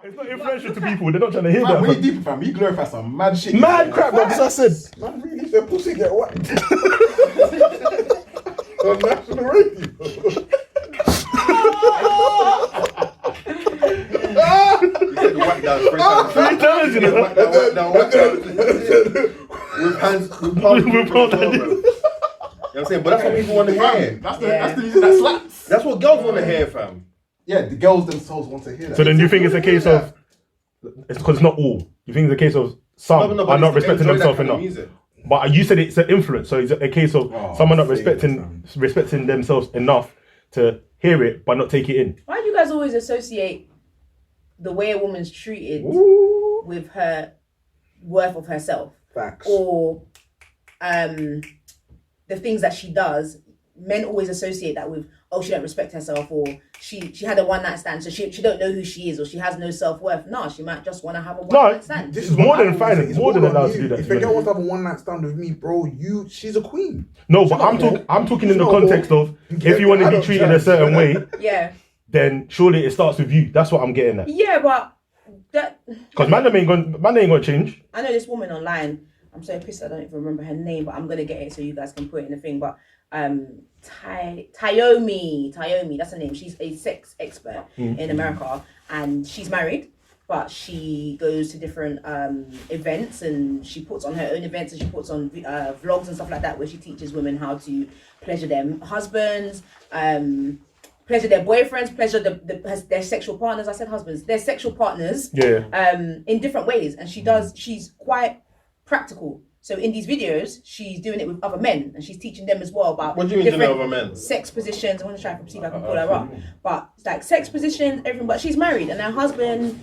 It's not influential to people. They're not trying to hear Man, that. when you deep, fam, you glorify some mad shit. Mad crap, man. That's what I said. Man, really, their pussy get whacked. On national radio. Whack down 3 times. 3 times, you know. Whack down. With hands, with palms. You know what I'm saying? But that's what people want to hear. That's the music that slaps. That's what girls want to hear, fam. Yeah, the girls themselves want to hear that. So then you think it's a case of, it's because it's not all. You think it's a case of some are not respecting themselves enough. But you said it's an influence, so it's a case of someone not respecting themselves enough to hear it but not take it in. Why do you guys always associate the way a woman's treated with her worth of herself? Facts. Or the things that she does? Men always associate that with, oh, she don't respect herself, or she had a one night stand, so she don't know who she is, or she has no self worth. No, she might just want to have a one night stand. This is more than fine. It's more than allowed to do that. If a girl wants to have a one night stand with me, bro, she's a queen. No, but I'm talking in the context of if you want to be treated a certain way, then surely it starts with you. That's what I'm getting at. Yeah, but that because man ain't gonna change. I know this woman online. I'm so pissed I don't even remember her name, but I'm gonna get it so you guys can put it in the thing. But Tayomi, that's her name. She's a sex expert in America, and she's married, but she goes to different events, and she puts on her own events, and she puts on vlogs and stuff like that, where she teaches women how to pleasure their husbands, pleasure their boyfriends, pleasure their sexual partners. I said husbands, their sexual partners. In different ways, and she's quite practical. So in these videos, she's doing it with other men, and she's teaching them as well about what do you mean different other men? Sex positions. I want to try to see if I can pull her up. But it's like sex positions, everything. But she's married, and her husband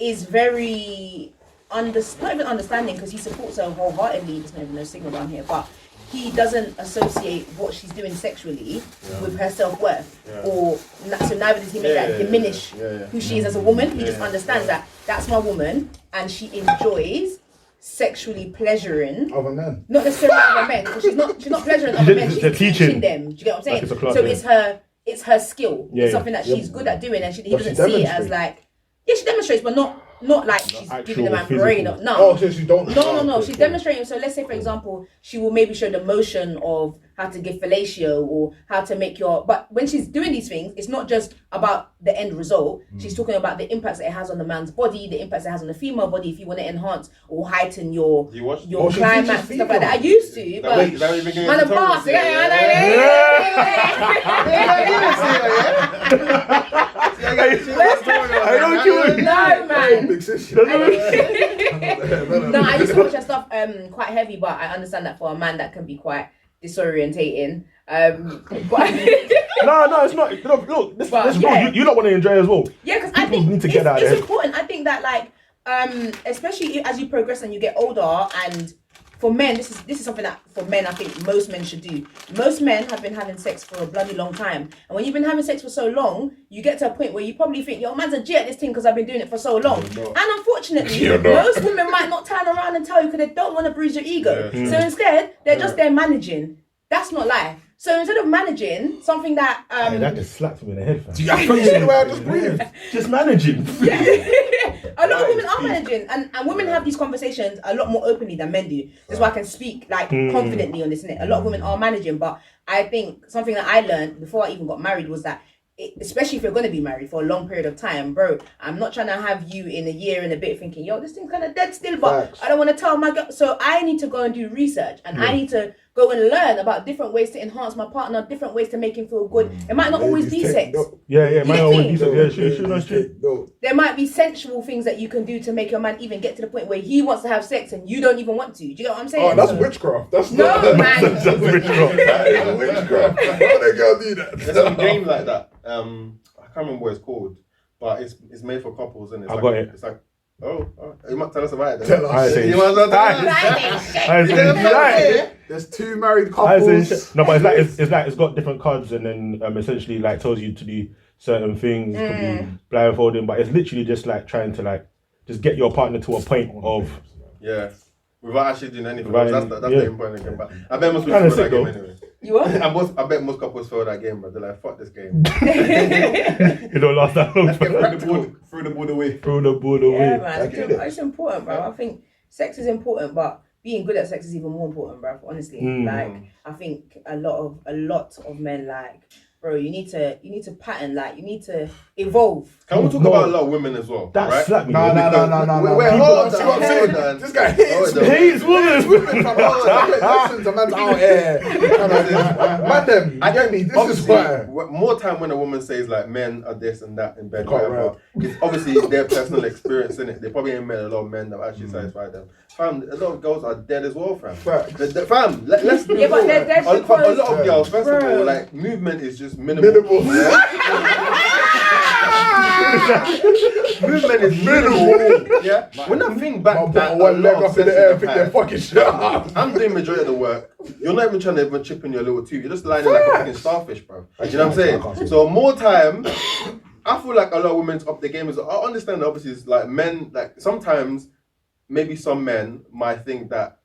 is very not even understanding, because he supports her wholeheartedly. There's not even no signal down here, but he doesn't associate what she's doing sexually with her self-worth, or so neither does he make that diminish who she is as a woman. He just understands that that's my woman, and she enjoys sexually pleasuring other men, not necessarily other men, because she's not pleasuring other men. She's teaching them. Do you get what I'm saying? Class, so it's her skill. It's something that she's good at doing, and he doesn't see it as like she demonstrates, but not like she's giving the man brain. No. Oh, so she don't. No. She's demonstrating. So let's say, for example, she will maybe show the motion of how to give fellatio, or how to make your. But when she's doing these things, it's not just about the end result. She's talking about the impacts that it has on the man's body, the impacts it has on the female body. If you want to enhance or heighten your climax, stuff like that. I used to, but man, a boss. No, man. No, I used to watch that stuff quite heavy, but I understand that for a man that can be quite disorientating. But no, it's not. Look, this you don't want to enjoy as well. Yeah, because I think need to get out it's important. I think that especially as you progress and you get older, and for men, this is something that for men I think most men should do. Most men have been having sex for a bloody long time, and when you've been having sex for so long, you get to a point where you probably think, yo, man's a G at this thing because I've been doing it for so long. And unfortunately, most women might not turn around and tell you because they don't want to bruise your ego. So instead, they're just there managing. That's not life. So instead of managing something that that just slapped me in the head, fam. Just managing. A lot of women are managing, and women have these conversations a lot more openly than men do. That's why I can speak confidently on this, innit? A lot of women are managing, but I think something that I learned before I even got married was that, especially if you're going to be married for a long period of time, bro, I'm not trying to have you in a year and a bit thinking, yo, this thing's kind of dead still, but I don't want to tell my girl. So I need to go and do research, and I need to go and learn about different ways to enhance my partner, different ways to make him feel good. It might not always be sex. It might not always be sex. There might be sensual things that you can do to make your man even get to the point where he wants to have sex and you don't even want to. Do you get what I'm saying? Oh, that's witchcraft. That's no, man. That's witchcraft. Witchcraft. Why would a girl do that? There's a game like that. I can't remember what it's called, but it's made for couples, and it's It's like, you might tell us about it. Tell us. There's two married couples. No, but it's got different cards, and then essentially like tells you to do certain things, could be blindfolding, but it's literally just like trying to just get your partner to a point of without actually doing anything. That's the important thing. But I bet most people fail that game anyway. You what? I bet most couples fail that game, but they're like, fuck this game. It don't last that long. Let's get rid of the board. Throw the ball away. Yeah, man. It's important, bro. I think sex is important, but being good at sex is even more important, bro. Honestly, like I think a lot of men, like, bro, you need to pattern, like you need to evolve. Can we talk about a lot of women as well? That's right? slap me. No. Wait, hold See what I'm saying? on. This guy hates Hold on. Hates women. Listen to man's out here. Man, them. I get me. This is why. More time when a woman says like men are this and that in bed, Can't whatever. It's obviously their personal experience in it. They probably ain't met a lot of men that have actually satisfied them. Fam, a lot of girls are dead as well, fam. Facts. Fam, let's Yeah, but they're dead a because... lot of girls, first of all, like movement is just minimal. Movement is minimal. Yeah. When I think back, Put one leg up in the air, pick their fucking shit up. I'm doing majority of the work. You're not even trying to even chip in your little tooth. You're just lying like a fucking starfish, bro. You know what I'm saying? So more time. I feel like a lot of women's up the game is. I understand obviously it's like men. Like sometimes, maybe some men might think that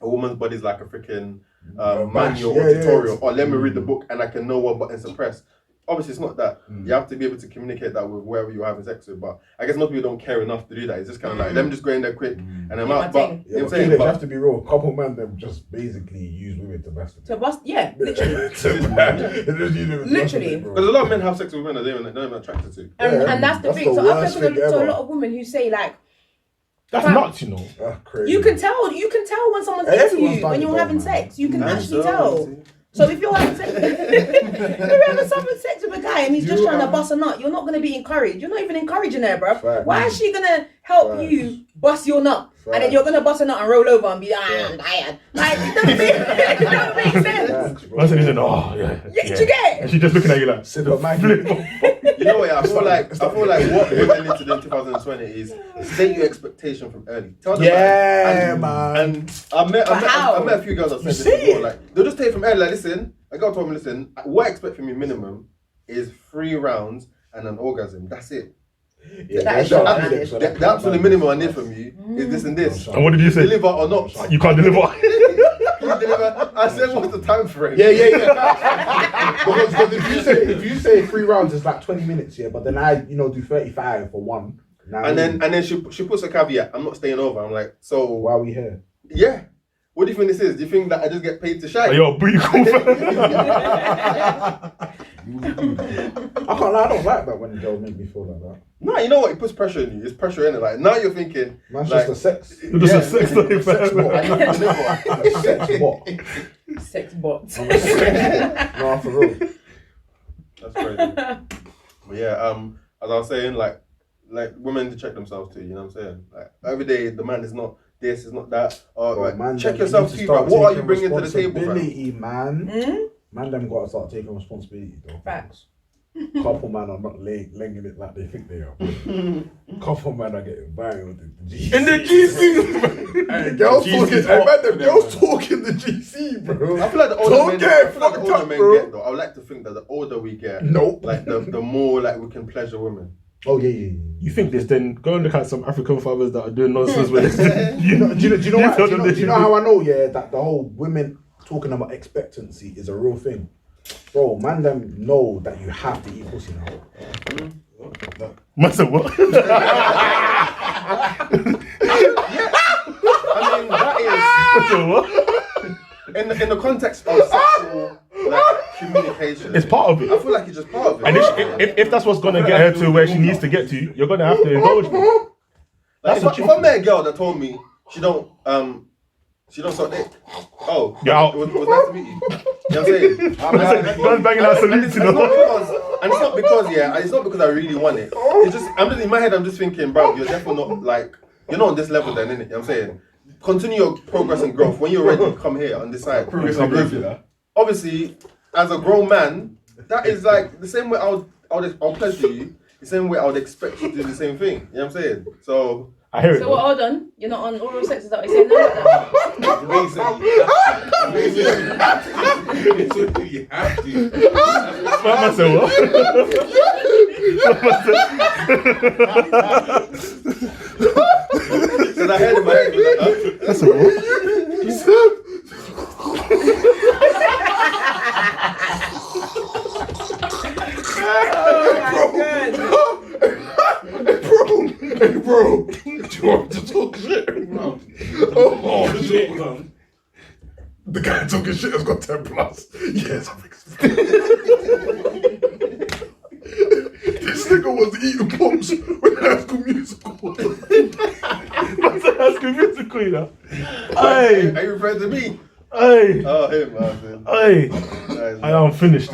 a woman's body is like a freaking manual or tutorial. Or let me read the book and I can know what buttons to press. Obviously, it's not that. You have to be able to communicate that with whoever you're having sex with. But I guess most people don't care enough to do that. It's just kind of like, let me just go in there quick and I'm out. But you know what I'm saying? You have to be real. A couple men them just basically use women to bust them. To bust, yeah, literally. Literally. Because a lot of men have sex with women that they're not even attracted to. And that's the thing. So I've spoken to a lot of women who say like, that's nuts, you know. That's crazy. You can tell when someone's into you when you're having sex. You can actually tell. So if you're having sex, if you're having sex with a guy and he's just trying to bust a nut, you're not going to be encouraged. You're not even encouraging her, bro. Why is she going to help you bust your nut? And then you're going to bust a nut and roll over and be like, I'm tired. Like, it doesn't make sense. I said, yeah. Do you get it? And she's just looking at you like, You know what? I feel like what women need to do in 2020 is state your expectation from early. Tell them man. And I met a few girls that said this before. Like they'll just take it from early. Like listen, a girl told me, listen, what I expect from you minimum is 3 rounds and an orgasm. That's it. Yeah, the absolute minimum I need from you is this and this. And what did you say? Deliver or not? You can't deliver. I said, what's the time frame? Yeah. Because if you say 3 rounds, it's like 20 minutes, yeah. But then I, do 35 for one. And then she puts a caveat. I'm not staying over. I'm like, so why are we here? Yeah. What do you think this is? Do you think that I just get paid to shine? Yo, booty cool. I can't lie, I don't like that when the girl make me feel like that. No, you know what? It puts pressure on you. It's pressure in it. Like now you're thinking, man's like, just a sex. Just a sex thing, Sex bot. Sex bot. No, for real. That's crazy. But yeah, as I was saying, like women to check themselves too. You know what I'm saying? Like every day, the man is not this, is not that. Man, check yourself too. What are you bringing to the table, man? Man, them got to start taking responsibility, though. Facts. Couple man are not laying it like they think they are. Couple man are getting violent in the GC. In the GC! Hey, girls talking the GC, bro. I feel like the older men get though. I would like to think that the older we get, like the more like we can pleasure women. Oh yeah. You think this? Then go and look at some African fathers that are doing nonsense with this. Do you know how I know? Yeah, that the whole women talking about expectancy is a real thing. Bro, man, them know that you have to eat pussy now. Man said what? I mean, that is in the context of sexual communication. It's part of it. I feel like it's just part of it. And if that's what's gonna get her to where she needs to get to, you're gonna have to indulge me. Like if I met a girl that told me she don't suck dick. Oh, yeah, it was nice to meet you. You know what I'm saying? Man's banging out salutes, you know. And it's not because I really want it. It's just I'm just in my head. I'm just thinking, bro, you're definitely not like you're not on this level then, innit? You know what I'm saying? Continue your progress and growth. When you're ready, come here on this side. Progress and growth. Obviously, as a grown man, that is like the same way I'll pleasure you. The same way I would expect you to do the same thing. You know what I'm saying? So. I hear it. So hold on, you're not on oral sex, is that what you're saying? Basically, you have to. Man said what? So I heard in my head, That's a what? He said. Oh my god. Hey, bro, do you want to talk shit? No. Oh, shit. The guy talking shit has got 10 plus. Yes, I'm This nigga was eating pops with High School Musical. That's a High School Musical, you know. Hey, are you referring to me? Hey, Oh, him, man. hey, I am finished.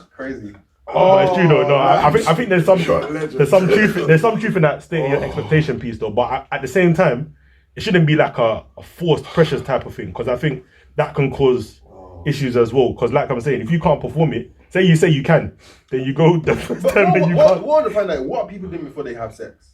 Crazy. But it's true though. No, I think there's some truth in that stating your expectation piece though. But at the same time, it shouldn't be like a forced pressures type of thing, because I think that can cause issues as well. Because like I'm saying, if you can't perform it, say you can, then you go the first time and you can't. I want to find out what are people doing before they have sex,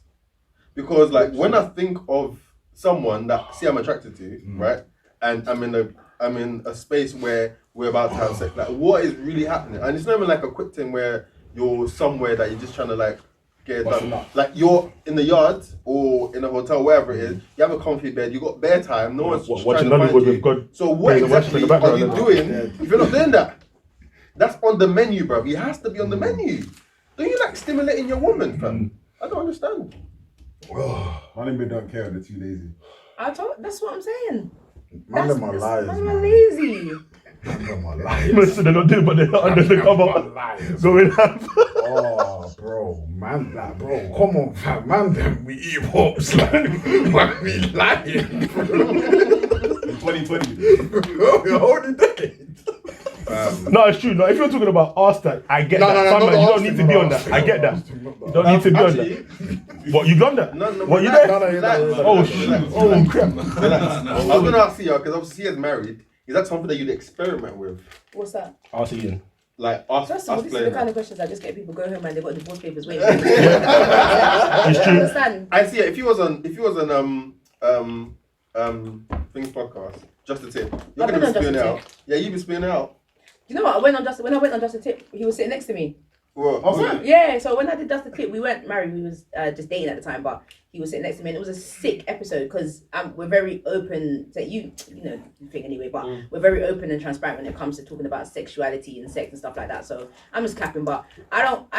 because like when I think of someone that I'm attracted to, right, and I'm in a space where we're about to have sex, like what is really happening? And it's not even like a quick thing where you're somewhere that you're just trying to like get it done. Like you're in the yard or in a hotel, wherever it is, you have a comfy bed, you got bare time, no one's watching trying to find you. with God. So what exactly are you doing if you're not doing that? That's on the menu, bro. It has to be on the menu. Don't you like stimulating your woman, fam? I don't understand. My name don't care, they're too lazy. That's what I'm saying. Man, them are liars. Man, are lazy. Man, them are liars. Listen, they're not doing, but they're under the cover. Going up. Oh, bro, man, like, bro, come on, fam, man, them we eat pops, like, man, we lying. 2020. You're holding decade. No, it's true. No, if you're talking about Arsenal, I get that. Fam, you don't need to be on that. I get that. You don't need to be on that. What, you done that? No, What, you there? No. Oh, shit. Oh, crap. I was going to ask you, because obviously he is married. Is that something that you'd experiment with? What's that? Arsenal. Like us, First of all, us this is playing. the kind of questions I just get people go home and they've got divorce papers waiting. It's true. Understand? I see it. If he was on Things podcast, just a tip. You're I've gonna been be on Just spewing a it Tip. out. Yeah, you be spewing it out. You know what? When I went on Just a Tip, he was sitting next to me. What? Yeah, so when I did Just a Tip, we weren't married, we was just dating at the time, but he was sitting next to me and it was a sick episode because we're very open to you know the thing anyway, but we're very open and transparent when it comes to talking about sexuality and sex and stuff like that. So I'm just capping, but I don't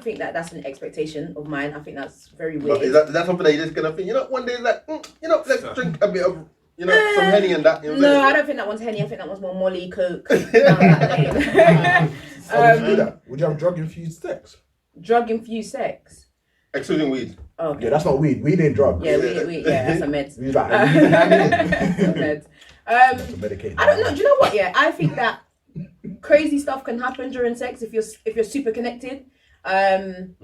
think that that's an expectation of mine. I think that's very weird. But is that something that you're just gonna think? You know, one day like, let's drink a bit of, some Henny and that. You know what I'm No, saying? I don't think that one's Henny. I think that one's more Molly, Coke. Down that lane. Would you do that? Would you have drug-infused sex? Drug-infused sex. Excluding weed. Oh, okay. Yeah, that's not weed. Weed ain't drugs. Yeah, that's a meds. Weed like meds. Meds. Medicated. I don't know. Do you know what? Yeah, I think that crazy stuff can happen during sex if you're super connected. I'm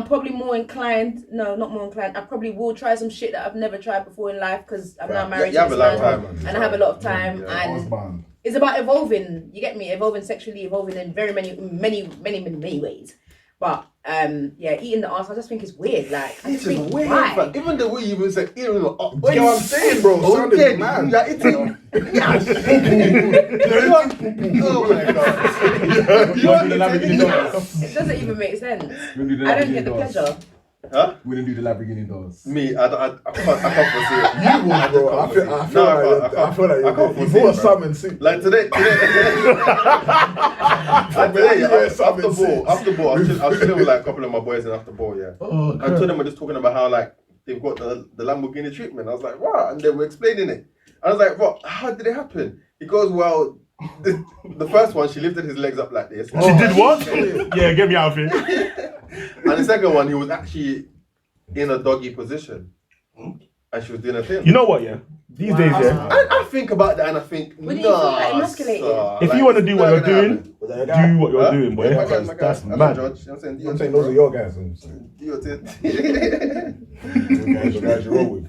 probably more inclined. No, not more inclined. I probably will try some shit that I've never tried before in life because I'm now married to this man and I have a lot of time and it's about evolving. You get me? Evolving sexually, evolving in very many ways. But yeah, eating the arse, I just think it's weird. Like, I just think weird, why? but even the way you even say, you know what I'm saying, bro? Okay, Man. you're eating. Yes. Oh my god. It doesn't even make sense. I don't get the pleasure. Huh? We didn't do the Lamborghini doors. Me, I can't foresee it. You would, bro. I feel like you bought a salmon soup. Like today, after ball, I was chilling with like a couple of my boys in after ball, yeah. And two of them were just talking about how like they've got the Lamborghini treatment. I was like, what? And they were explaining it. I was like, what? How did it happen? He goes, well, the first one, she lifted his legs up like this. She did what? Yeah, get me out of here. And the second one, he was actually in a doggy position. And she was doing a thing. You know what, yeah? These days, yeah. I think about that and I think, Wouldn't you feel like emasculated? If you want to do what you're doing, do what you're doing, boy. My Because guys, that's I don't mad. judge. You know what I'm saying? I'm saying those are your guys. Do your thing. The guys you roll with.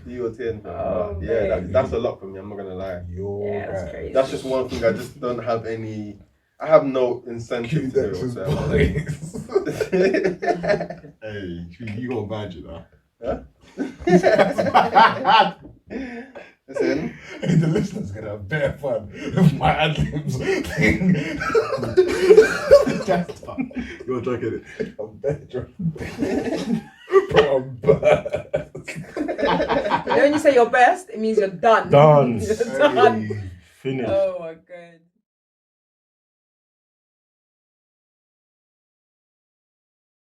Do your thing. Oh, Yeah, that's a lot for me. I'm not gonna lie. Yeah, that's crazy. That's just one thing. I just don't have any. I have no incentive to do it whatsoever. Hey, you got a budget now. Huh? Listen. Hey, the listeners gonna have bare fun with my ad-libs thing. You're joking it. I'm bare drunk. Bro, I'm burst. When you say you're best, it means you're done. Done. You're done. Finished. Oh my god.